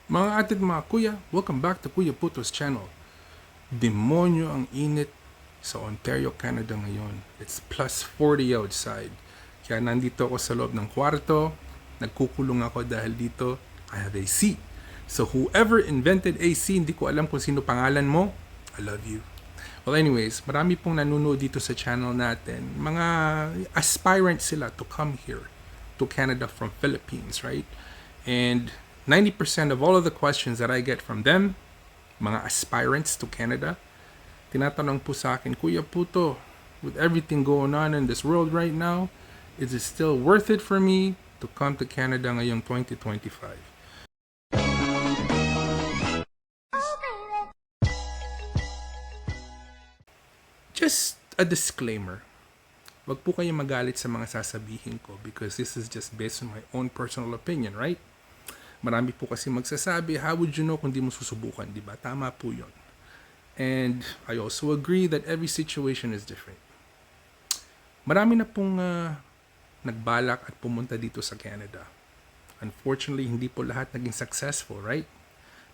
Mga ate at mga kuya, welcome back to Kuya Puto's channel. Demonyo ang init sa Ontario, Canada ngayon. It's plus 40 outside. Kaya nandito ako sa loob ng kwarto, nagkukulong ako dahil dito I have AC. So whoever invented AC, hindi ko alam kung sino pangalan mo, I love you. Well anyways, marami pong nanonood dito sa channel natin. Mga aspirants sila to come here to Canada from Philippines, right? And 90% of all of the questions that I get from them, mga aspirants to Canada, tinatanong po sa akin, Kuya Puto, with everything going on in this world right now, is it still worth it for me to come to Canada ngayong 2025? Just a disclaimer. Wag po kayong magalit sa mga sasabihin ko because this is just based on my own personal opinion, right? Marami po kasi magsasabi, how would you know kung di mo susubukan, di ba? Tama po yun. And I also agree that every situation is different. Marami na pong nagbalak at pumunta dito sa Canada. Unfortunately, hindi po lahat naging successful, right?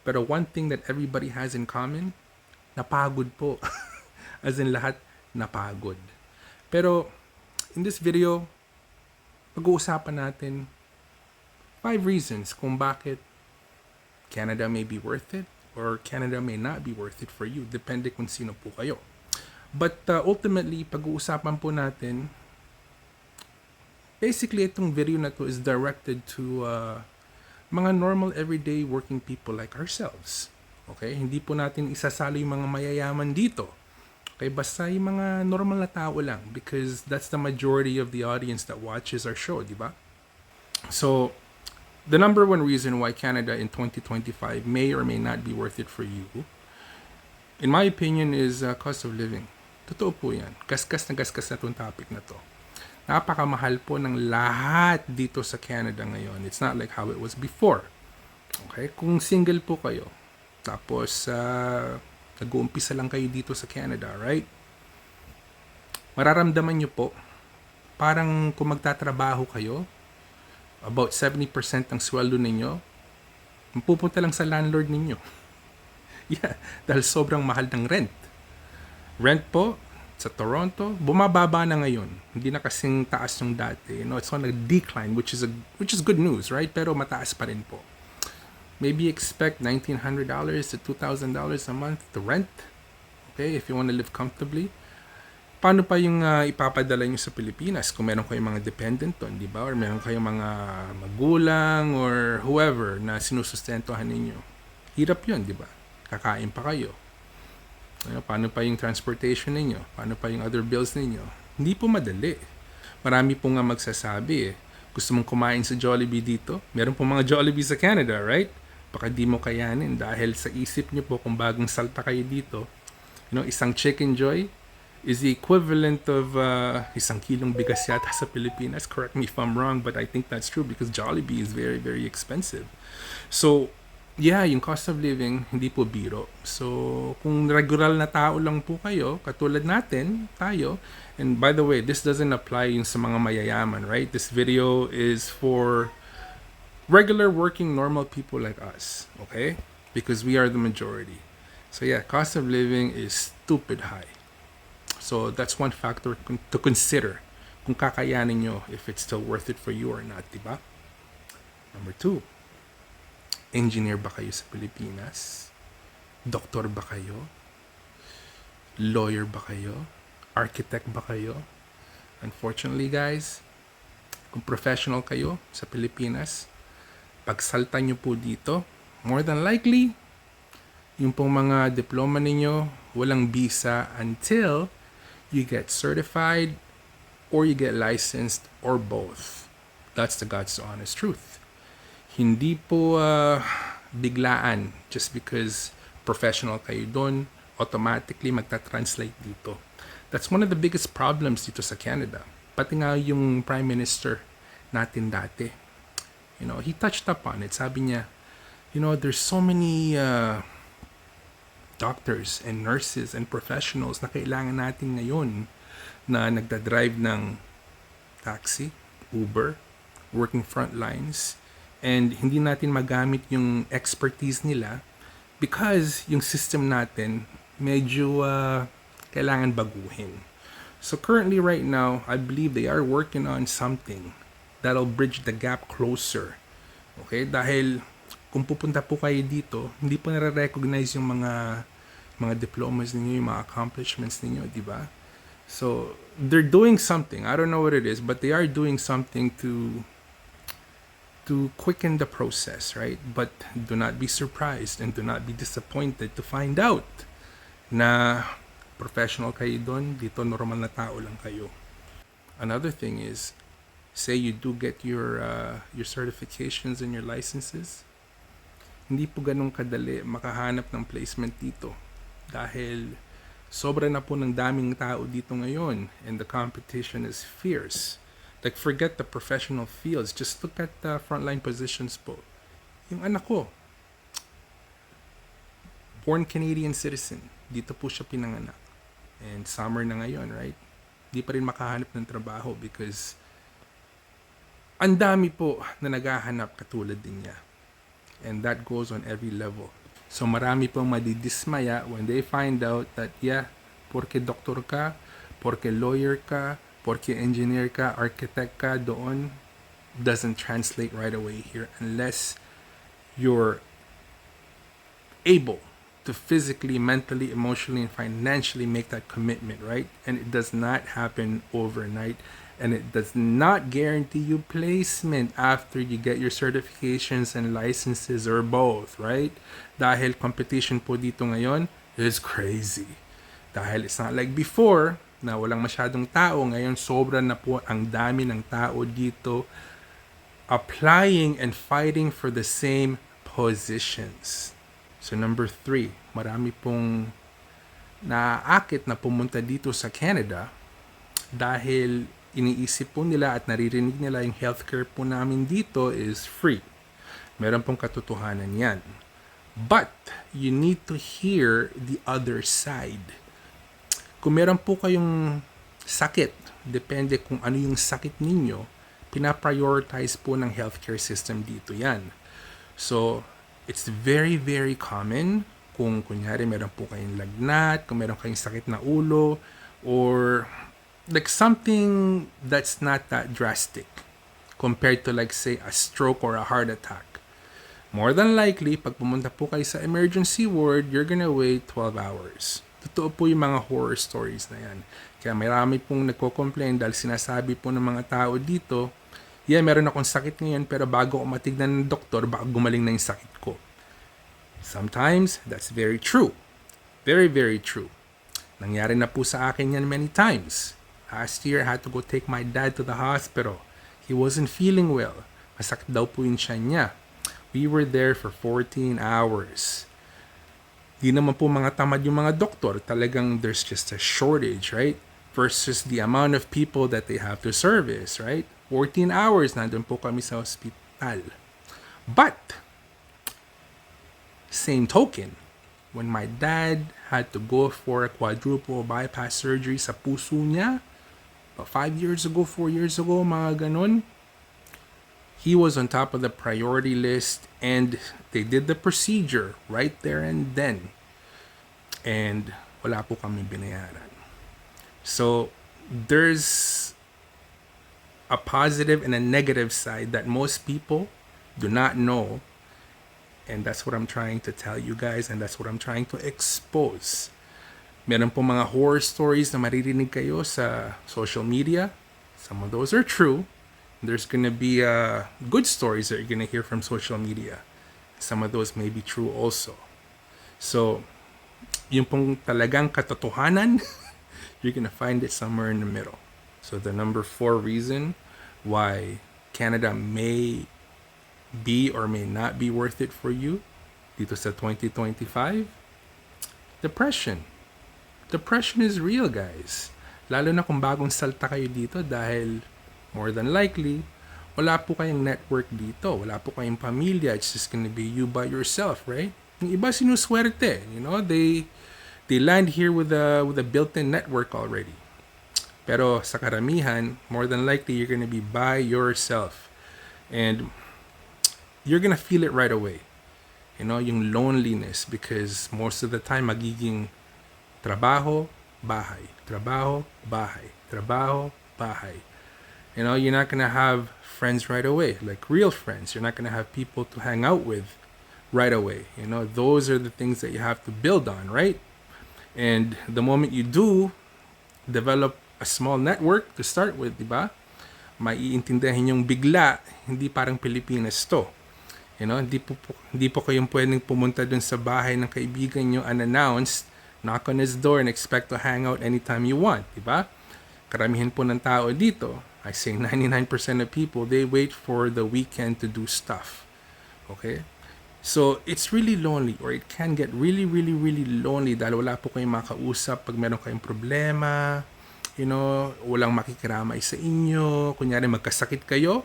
Pero one thing that everybody has in common, napagod po. As in lahat, napagod. Pero in this video, pag-uusapan natin 5 reasons kung bakit Canada may be worth it or Canada may not be worth it for you. Depende kung sino po kayo. But ultimately, pag-uusapan po natin, basically itong video na to is directed to mga normal everyday working people like ourselves. Okay? Hindi po natin isasali yung mga mayayaman dito. Okay? Basta yung mga normal na tao lang because that's the majority of the audience that watches our show, di ba? So, the number one reason why Canada in 2025 may or may not be worth it for you, in my opinion, is cost of living. Totoo po yan. Gasgas na itong topic na to. Napakamahal po ng lahat dito sa Canada ngayon. It's not like how it was before. Okay? Kung single po kayo, tapos nag-uumpisa lang kayo dito sa Canada, right? Mararamdaman nyo po, parang kung magtatrabaho kayo, about 70% ng sweldo ninyo, mapupunta lang sa landlord ninyo. Yeah, dahil sobrang mahal ng rent. Rent po, sa Toronto, bumababa na ngayon. Hindi na kasing taas yung dati. It's on a decline, which is good news, right? Pero mataas pa rin po. Maybe expect $1,900 to $2,000 a month to rent. Okay, if you want to live comfortably. Paano pa yung ipapadala nyo sa Pilipinas kung meron kayong mga dependent doon, di ba? Or meron kayong mga magulang or whoever na sinusustentuhan ninyo. Hirap yun, di ba? Kakain pa kayo. Paano pa yung transportation ninyo? Paano pa yung other bills ninyo? Hindi po madali. Marami po nga magsasabi gusto mong kumain sa Jollibee dito? Meron po mga Jollibee sa Canada, right? Baka di mo kayanin dahil sa isip nyo po kung bagong salta kayo dito. Isang Chicken Joy is the equivalent of isang kilong bigas yata sa Pilipinas. Correct me if I'm wrong, but I think that's true because Jollibee is very, very expensive. So, yeah, yung cost of living, hindi po biro. So, kung regular na tao lang po kayo, katulad natin, tayo, and by the way, this doesn't apply yung sa mga mayayaman, right? This video is for regular working normal people like us, okay? Because we are the majority. So yeah, cost of living is stupid high. So that's one factor to consider kung kakayanin nyo if it's still worth it for you or not, diba? Number 2, engineer ba kayo sa Pilipinas? Doktor ba kayo? Lawyer ba kayo? Architect ba kayo? Unfortunately guys, kung professional kayo sa Pilipinas, pagsalta nyo po dito, more than likely, yung pong mga diploma ninyo, walang visa until you get certified or you get licensed or both. That's the God's honest truth. Hindi po biglaan just because professional kayo doon, automatically magta-translate dito. That's one of the biggest problems dito sa Canada. Pati nga yung Prime Minister natin dati. He touched upon it. Sabi niya, there's so many doctors and nurses and professionals na kailangan natin ngayon na nagdadrive ng taxi, Uber, working front lines, and hindi natin magamit yung expertise nila because yung system natin medyo kailangan baguhin. So currently right now, I believe they are working on something that'll bridge the gap closer. Okay? Dahil kung pupunta po kayo dito, hindi po nare-recognize yung mga diplomas ninyo, yung mga accomplishments ninyo, di ba? So, they're doing something. I don't know what it is, but they are doing something to quicken the process, right? But do not be surprised and do not be disappointed to find out na professional kayo doon, dito normal na tao lang kayo. Another thing is, say you do get your certifications and your licenses, hindi po ganun kadali makahanap ng placement dito dahil sobra na po ng daming tao dito ngayon and the competition is fierce. Like, forget the professional fields, just look at the frontline positions po. Yung anak ko, born Canadian citizen, dito po siya pinanganak, and summer na ngayon, right? Di pa rin makahanap ng trabaho because ang dami po na naghahanap katulad din niya. And that goes on every level. So marami pong madidismaya when they find out that, yeah, porke doktor ka, porke lawyer ka, porke engineer ka, architect ka, doon, doesn't translate right away here unless you're able to physically, mentally, emotionally, and financially make that commitment, right? And it does not happen overnight. And it does not guarantee you placement after you get your certifications and licenses or both, right? Dahil competition po dito ngayon is crazy. Dahil it's not like before na walang masyadong tao. Ngayon sobra na po ang dami ng tao dito applying and fighting for the same positions. So number 3, marami pong naaakit na pumunta dito sa Canada dahil iniisip po nila at naririnig nila yung healthcare po namin dito is free. Meron pong katotohanan yan. But you need to hear the other side. Kung meron po kayong sakit, depende kung ano yung sakit ninyo, pinaprioritize po ng healthcare system dito yan. So, it's very, very common kung kunyari meron po kayong lagnat, kung meron kayong sakit na ulo, or like something that's not that drastic compared to like say a stroke or a heart attack. More than likely, pag pumunta po kayo sa emergency ward, you're gonna wait 12 hours. Totoo po yung mga horror stories na yan. Kaya marami pong nagko-complain dahil sinasabi po ng mga tao dito, yeah, meron akong sakit ngayon pero bago ko matignan ng doktor, baka gumaling na yung sakit ko. Sometimes, that's very true. Very, very true. Nangyari na po sa akin yan many times. Last year, I had to go take my dad to the hospital. He wasn't feeling well. Masakit daw po yung tiyan niya. We were there for 14 hours. Di naman po mga tamad yung mga doktor. Talagang there's just a shortage, right? Versus the amount of people that they have to service, right? 14 hours, nandun po kami sa hospital. But, same token, when my dad had to go for a quadruple bypass surgery sa puso niya, 5 years ago, 4 years ago, mga ganun, he was on top of the priority list and they did the procedure right there and then. And wala po kami binayaran. So, there's a positive and a negative side that most people do not know. And that's what I'm trying to tell you guys, and that's what I'm trying to expose. Meron po mga horror stories na maririnig kayo sa social media. Some of those are true. There's gonna be good stories that you're gonna hear from social media. Some of those may be true also. So, yung pong talagang katotohanan, you're gonna find it somewhere in the middle. So the number 4 reason why Canada may be or may not be worth it for you dito sa 2025, depression. Depression is real, guys. Lalo na kung bagong salta kayo dito dahil more than likely, wala po kayong network dito. Wala po kayong pamilya. It's just gonna be you by yourself, right? Yung iba sinuswerte. You know, they land here with a built-in network already. Pero sa karamihan, more than likely, you're gonna be by yourself. And you're gonna feel it right away. You know, yung loneliness, because most of the time magiging trabaho, bahay, trabaho, bahay, trabaho, bahay. You know, you're not gonna have friends right away, like real friends. You're not gonna have people to hang out with right away. You know, those are the things that you have to build on, right? And the moment you do develop a small network to start with, di ba? Maiintindihan yung bigla, hindi parang Pilipinas to. You know, hindi po kayong pwedeng pumunta dun sa bahay ng kaibigan nyo unannounced, knock on his door and expect to hang out anytime you want, di ba? Karamihan po ng tao dito, I say 99% of people, they wait for the weekend to do stuff. Okay? So, it's really lonely, or it can get really, really, really lonely dahil wala po kayong makausap pag meron kayong problema, you know, walang makikiramay sa inyo, kunyari magkasakit kayo,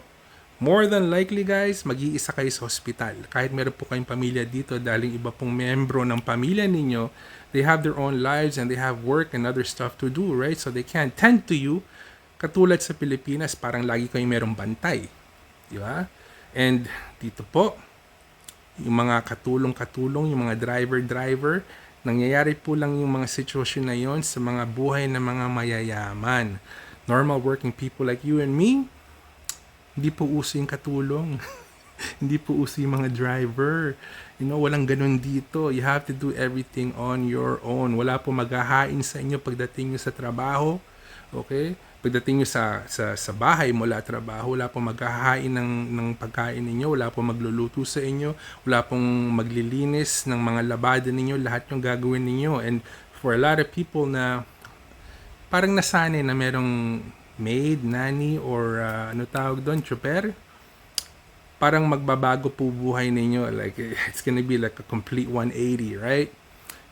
more than likely guys, mag-iisa kayo sa hospital. Kahit meron po kayong pamilya dito dahil iba pong membro ng pamilya ninyo, they have their own lives and they have work and other stuff to do, right? So they can't tend to you. Katulad sa Pilipinas, parang lagi kayong merong bantay. Di ba? And dito po, yung mga katulong-katulong, yung mga driver-driver, nangyayari po lang yung mga sitwasyon na yon sa mga buhay ng mga mayayaman. Normal working people like you and me, hindi po uso yung katulong. Hindi po uso yung mga driver. You know, walang ganun dito. You have to do everything on your own. Wala po maghahain sa inyo pagdating nyo sa trabaho. Okay? Pagdating nyo sa bahay mula trabaho, wala po maghahain ng pagkain ninyo, wala po magluluto sa inyo, wala pong maglilinis ng mga labada ninyo, lahat yung gagawin ninyo. And for a lot of people na parang nasanay na merong maid, nanny, or ano tawag doon, chopper, parang magbabago po buhay ninyo. Like, it's gonna be like a complete 180, right?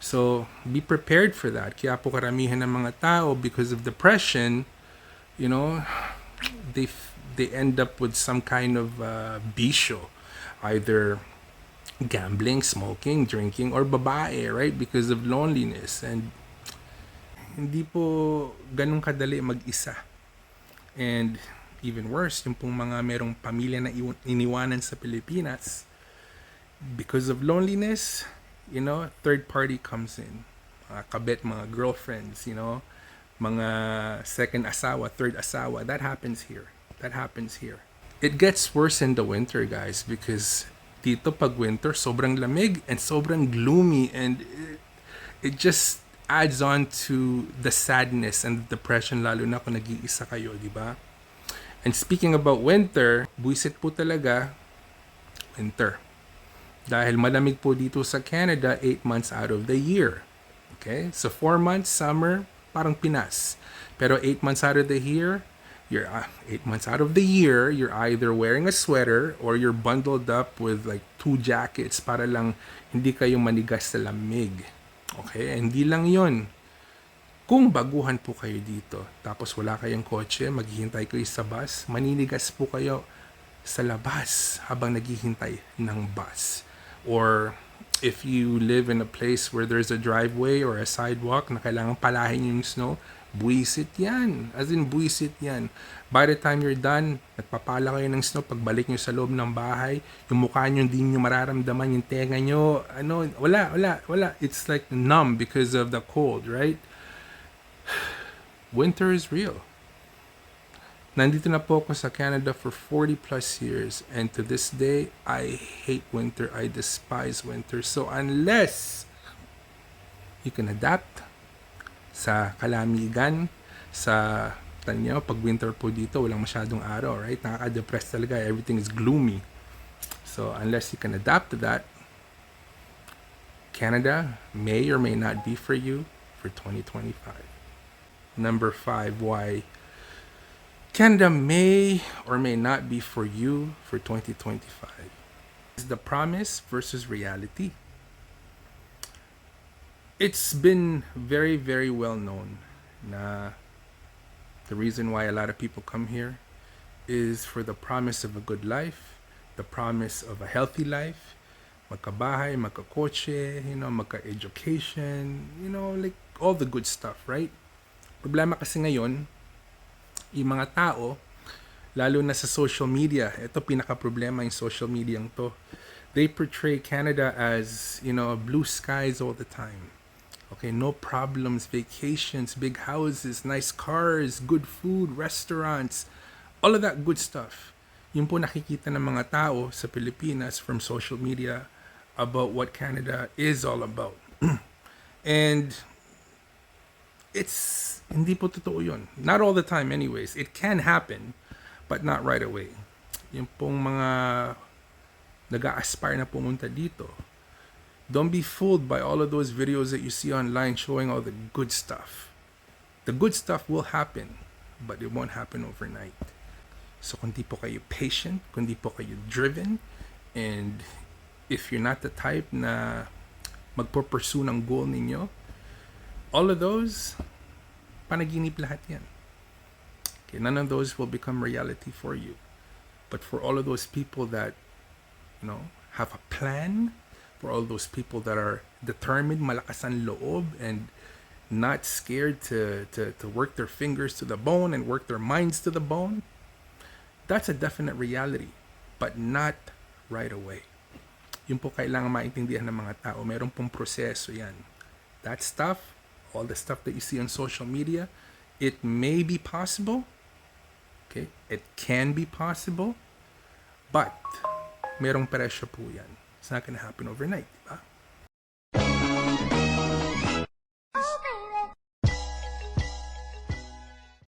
So, be prepared for that. Kaya po karamihan ng mga tao, because of depression, you know, they end up with some kind of bisyo. Either gambling, smoking, drinking, or babae, right? Because of loneliness. And hindi po ganun kadali mag-isa. And even worse, yung pong mga merong pamilya na iniwanan sa Pilipinas, because of loneliness, you know, third party comes in. Mga kabet, mga girlfriends, you know, mga second asawa, third asawa. That happens here. That happens here. It gets worse in the winter, guys, because dito pag winter, sobrang lamig and sobrang gloomy, and it just adds on to the sadness and the depression, lalo na kung nag-iisa kayo, di ba? And speaking about winter, buisit po talaga winter. Dahil malamig po dito sa Canada 8 months out of the year. Okay? So 4 months summer, parang Pinas. Pero 8 months out of the year, you're 8 months out of the year, you're either wearing a sweater or you're bundled up with like 2 jackets para lang hindi kayo manigas sa lamig. Okay? Hindi lang 'yon. Kung baguhan po kayo dito, tapos wala kayong kotse, maghihintay kayo sa bus, maninigas po kayo sa labas habang naghihintay ng bus. Or if you live in a place where there's a driveway or a sidewalk na kailangan palahin yung snow, buwisit yan. As in, buwisit yan. By the time you're done, nagpapala kayo ng snow, pagbalik nyo sa loob ng bahay, yung mukha nyo hindi nyo mararamdaman, yung tenga nyo, wala. It's like numb because of the cold, right? Winter is real. Nandito na po ako sa Canada for 40 plus years, and to this day, I hate winter. I despise winter. So unless you can adapt sa kalamigan, sa tanyo, pag winter po dito, walang masyadong araw, right? Nakaka-depress talaga. Everything is gloomy. So unless you can adapt to that, Canada may or may not be for you for 2025. Number 5, why Canada may or may not be for you for 2025 is the promise versus reality. It's been very, very well known na the reason why a lot of people come here is for the promise of a good life, the promise of a healthy life, magkabahay, magkakotse, you know, magka-education, you know, like all the good stuff, right? Problema kasi ngayon, yung mga tao, Lalo na sa social media. Ito pinaka-problema yung social media to. They portray Canada as, blue skies all the time. Okay, no problems, vacations, big houses, nice cars, good food, restaurants, all of that good stuff. Yun po nakikita ng mga tao sa Pilipinas from social media about what Canada is all about. And hindi po totoo yun. Not all the time anyways. It can happen, but not right away. Yung pong mga nag-a-aspire na pumunta dito, don't be fooled by all of those videos that you see online showing all the good stuff. The good stuff will happen, but it won't happen overnight. So kung di po kayo patient, kung di po kayo driven, and if you're not the type na magpo-pursue ng goal ninyo, all of those, panaginip lahat yan. Okay, none of those will become reality for you. But for all of those people that, have a plan, for all those people that are determined, malakas ang loob, and not scared to work their fingers to the bone and work their minds to the bone, that's a definite reality, but not right away. Yun po kailangan maintindihan ng mga tao. Meron pong proseso yan. That stuff, all the stuff that you see on social media, it may be possible. Okay? It can be possible. But, merong presyo po yan. It's not gonna happen overnight, diba?